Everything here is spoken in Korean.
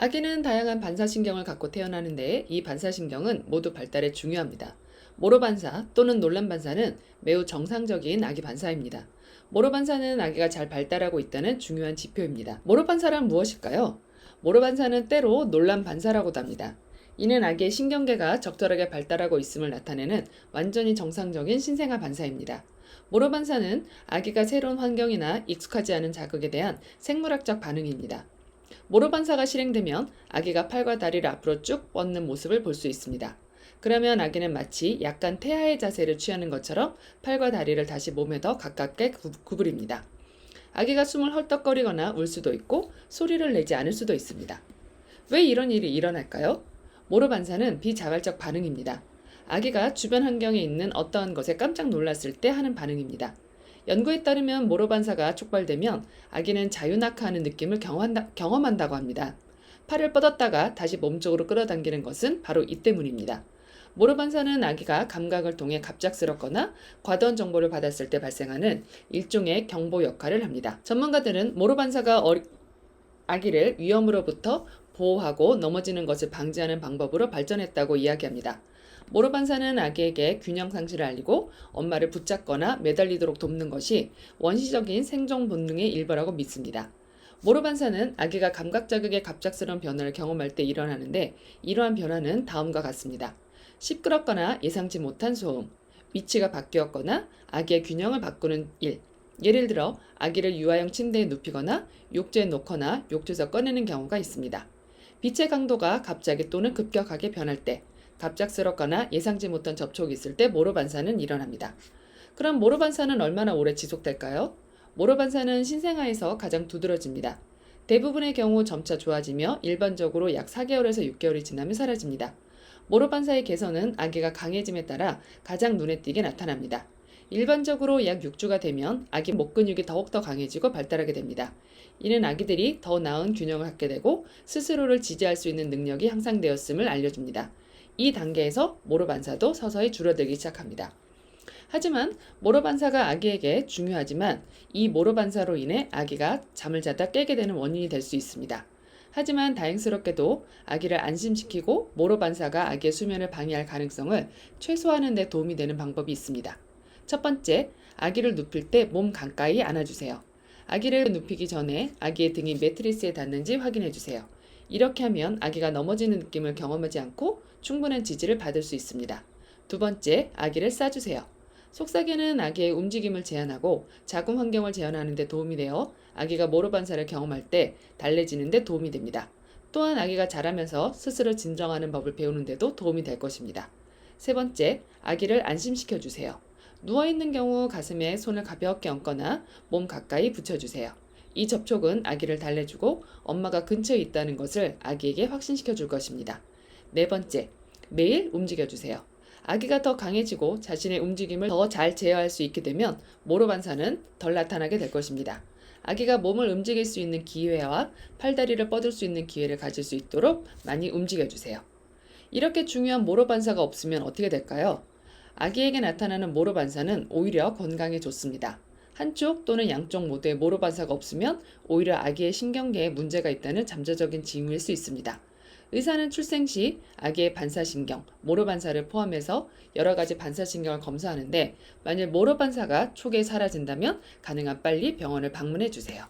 아기는 다양한 반사신경을 갖고 태어나는데 이 반사신경은 모두 발달에 중요합니다. 모로반사 또는 논란반사는 매우 정상적인 아기 반사입니다. 모로반사는 아기가 잘 발달하고 있다는 중요한 지표입니다. 모로반사란 무엇일까요? 모로반사는 때로 논란반사라고도 합니다. 이는 아기의 신경계가 적절하게 발달하고 있음을 나타내는 완전히 정상적인 신생아 반사입니다. 모로반사는 아기가 새로운 환경이나 익숙하지 않은 자극에 대한 생물학적 반응입니다. 모로 반사가 실행되면 아기가 팔과 다리를 앞으로 쭉 뻗는 모습을 볼 수 있습니다. 그러면 아기는 마치 약간 태아의 자세를 취하는 것처럼 팔과 다리를 다시 몸에 더 가깝게 구부립니다. 아기가 숨을 헐떡거리거나 울 수도 있고 소리를 내지 않을 수도 있습니다. 왜 이런 일이 일어날까요? 모로 반사는 비자발적 반응입니다. 아기가 주변 환경에 있는 어떠한 것에 깜짝 놀랐을 때 하는 반응입니다. 연구에 따르면 모로 반사가 촉발되면 아기는 자유낙하하는 느낌을 경험한다고 합니다. 팔을 뻗었다가 다시 몸쪽으로 끌어당기는 것은 바로 이 때문입니다. 모로 반사는 아기가 감각을 통해 갑작스럽거나 과도한 정보를 받았을 때 발생하는 일종의 경보 역할을 합니다. 전문가들은 모로 반사가 아기를 위험으로부터 보호하고 넘어지는 것을 방지하는 방법으로 발전했다고 이야기합니다. 모로 반사는 아기에게 균형 상실을 알리고 엄마를 붙잡거나 매달리도록 돕는 것이 원시적인 생존 본능의 일부라고 믿습니다. 모로 반사는 아기가 감각 자극의 갑작스러운 변화를 경험할 때 일어나는데 이러한 변화는 다음과 같습니다. 시끄럽거나 예상치 못한 소음, 위치가 바뀌었거나 아기의 균형을 바꾸는 일, 예를 들어 아기를 유아용 침대에 눕히거나 욕조에 놓거나 욕조에서 꺼내는 경우가 있습니다. 빛의 강도가 갑자기 또는 급격하게 변할 때, 갑작스럽거나 예상치 못한 접촉이 있을 때 모로 반사는 일어납니다. 그럼 모로 반사는 얼마나 오래 지속될까요? 모로 반사는 신생아에서 가장 두드러집니다. 대부분의 경우 점차 좋아지며 일반적으로 약 4개월에서 6개월이 지나면 사라집니다. 모로 반사의 개선은 아기가 강해짐에 따라 가장 눈에 띄게 나타납니다. 일반적으로 약 6주가 되면 아기 목 근육이 더욱더 강해지고 발달하게 됩니다. 이는 아기들이 더 나은 균형을 갖게 되고 스스로를 지지할 수 있는 능력이 향상되었음을 알려줍니다. 이 단계에서 모로 반사도 서서히 줄어들기 시작합니다. 하지만 모로 반사가 아기에게 중요하지만 이 모로 반사로 인해 아기가 잠을 자다 깨게 되는 원인이 될 수 있습니다. 하지만 다행스럽게도 아기를 안심시키고 모로 반사가 아기의 수면을 방해할 가능성을 최소화하는 데 도움이 되는 방법이 있습니다. 첫 번째, 아기를 눕힐 때 몸 가까이 안아주세요. 아기를 눕히기 전에 아기의 등이 매트리스에 닿는지 확인해주세요. 이렇게 하면 아기가 넘어지는 느낌을 경험하지 않고 충분한 지지를 받을 수 있습니다. 두 번째, 아기를 싸주세요. 속삭이는 아기의 움직임을 제한하고 자궁 환경을 제한하는 데 도움이 되어 아기가 모로 반사를 경험할 때 달래지는 데 도움이 됩니다. 또한 아기가 자라면서 스스로 진정하는 법을 배우는 데도 도움이 될 것입니다. 세 번째, 아기를 안심시켜 주세요. 누워있는 경우 가슴에 손을 가볍게 얹거나 몸 가까이 붙여주세요. 이 접촉은 아기를 달래주고 엄마가 근처에 있다는 것을 아기에게 확신시켜 줄 것입니다. 네 번째, 매일 움직여주세요. 아기가 더 강해지고 자신의 움직임을 더 잘 제어할 수 있게 되면 모로 반사는 덜 나타나게 될 것입니다. 아기가 몸을 움직일 수 있는 기회와 팔다리를 뻗을 수 있는 기회를 가질 수 있도록 많이 움직여주세요. 이렇게 중요한 모로 반사가 없으면 어떻게 될까요? 아기에게 나타나는 모로 반사는 오히려 건강에 좋습니다. 한쪽 또는 양쪽 모두의 모로 반사가 없으면 오히려 아기의 신경계에 문제가 있다는 잠재적인 징후일 수 있습니다. 의사는 출생 시 아기의 반사신경, 모로 반사를 포함해서 여러 가지 반사신경을 검사하는데 만일 모로 반사가 초기에 사라진다면 가능한 빨리 병원을 방문해 주세요.